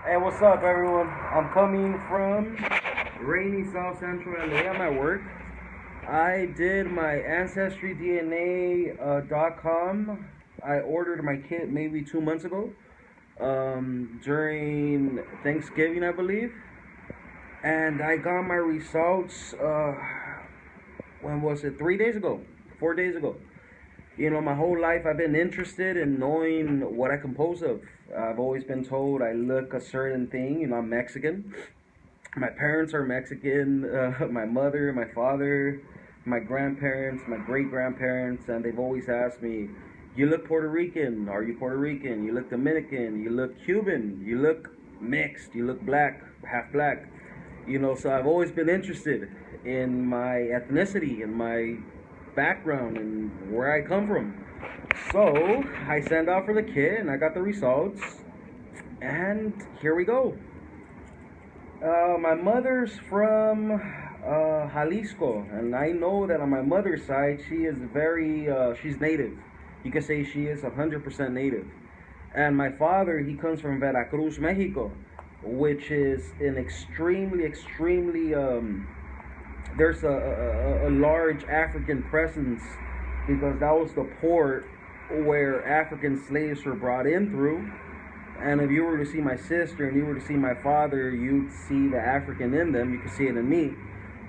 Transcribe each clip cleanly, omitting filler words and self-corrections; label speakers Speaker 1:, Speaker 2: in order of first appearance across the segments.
Speaker 1: Hey, what's up, everyone? I'm coming from rainy South Central LA. I'm at work. I did my AncestryDNA.com. I ordered my kit maybe 2 months ago, during Thanksgiving, I believe. And I got my results, when was it? 3 days ago, 4 days ago. My whole life I've been interested in knowing what I compose of. I've always been told I look a certain thing. I'm Mexican. My parents are Mexican. My mother, my father, my grandparents, my great grandparents, and they've always asked me, "You look Puerto Rican. Are you Puerto Rican? You look Dominican. You look Cuban. You look mixed. You look black, half black." So I've always been interested in my ethnicity and my background and where I come from. So I sent out for the kit and I got the results. And here we go. My mother's from Jalisco, and I know that on my mother's side, she is she's native. You could say she is 100% native. And my father, he comes from Veracruz, Mexico, which is an extremely, there's a large African presence because that was the port where African slaves were brought in through. And if you were to see my sister and you were to see my father, you'd see the African in them. You could see it in me.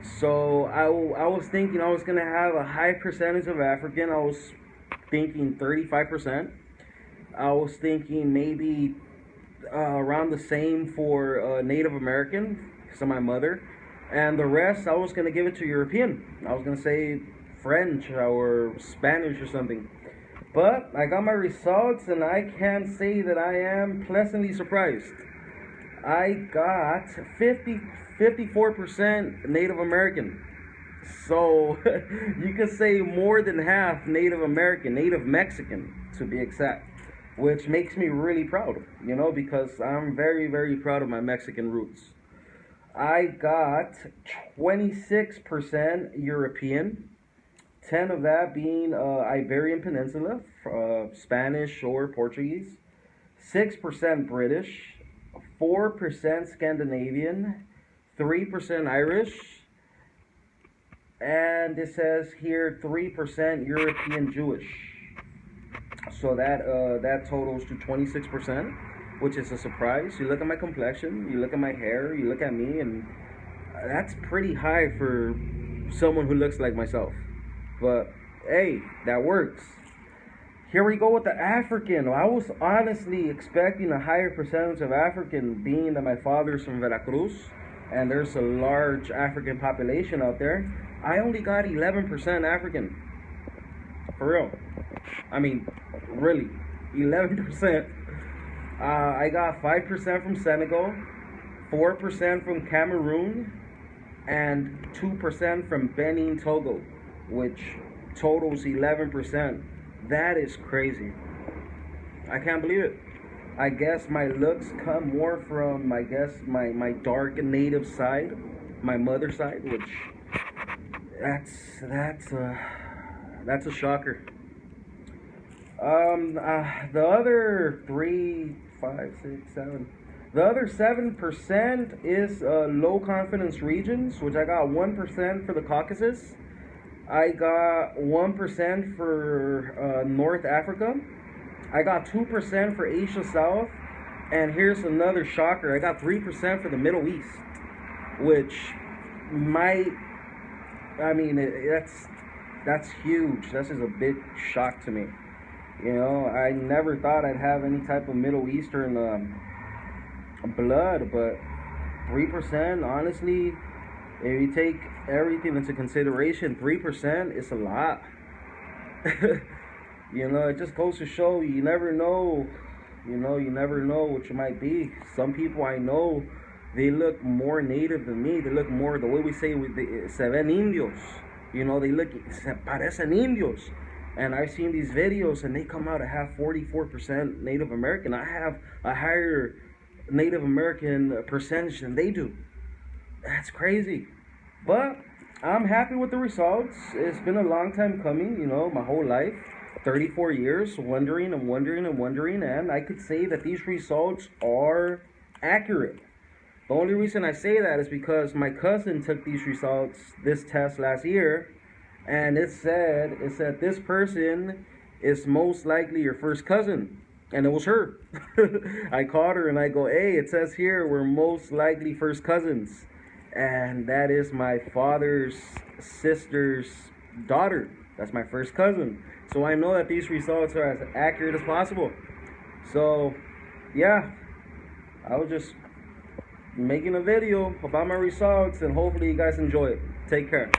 Speaker 1: So I was thinking I was going to have a high percentage of African. I was thinking 35%. I was thinking maybe around the same for Native American, so my mother. And the rest, I was going to give it to European. I was going to say French or Spanish or something. But I got my results, and I can say that I am pleasantly surprised. I got 54% Native American. So you could say more than half Native American, Native Mexican to be exact, which makes me really proud, because I'm very proud of my Mexican roots. I got 26% European, 10 of that being Iberian Peninsula, Spanish or Portuguese, 6% British, 4% Scandinavian, 3% Irish, and it says here 3% European Jewish. So that totals to 26%, which is a surprise. You look at my complexion, you look at my hair, you look at me, and that's pretty high for someone who looks like myself. But hey, that works. Here we go with the African. I was honestly expecting a higher percentage of African, being that my father's from Veracruz and there's a large African population out there. I only got 11% African. For real. I mean, really, 11%. I got 5% from Senegal, 4% from Cameroon, and 2% from Benin, Togo, which totals 11%. That is crazy. I can't believe it. I guess my looks come more from, my dark native side, my mother's side, which that's a shocker. The other 3, 5, 6, 7. The other 7% is low confidence regions, which I got 1% for the Caucasus. I got 1% for North Africa. I got 2% for Asia South. And here's another shocker. I got 3% for the Middle East, which that's huge. This is a big shock to me. I never thought I'd have any type of Middle Eastern blood, but 3%, honestly, if you take everything into consideration, 3% is a lot. It just goes to show you never know. You never know what you might be. Some people I know, they look more native than me. They look more, the way we say, se ven indios. They look, se parecen indios. And I've seen these videos, and they come out to have 44% Native American. I have a higher Native American percentage than they do. That's crazy. But I'm happy with the results. It's been a long time coming, my whole life. 34 years wondering, and I could say that these results are accurate. The only reason I say that is because my cousin took these results, this test last year, and it said this person is most likely your first cousin. And it was her. I called her and I go, hey, it says here we're most likely first cousins. And that is my father's sister's daughter. That's my first cousin. So I know that these results are as accurate as possible. So, yeah, I was just making a video about my results, and hopefully you guys enjoy it. Take care.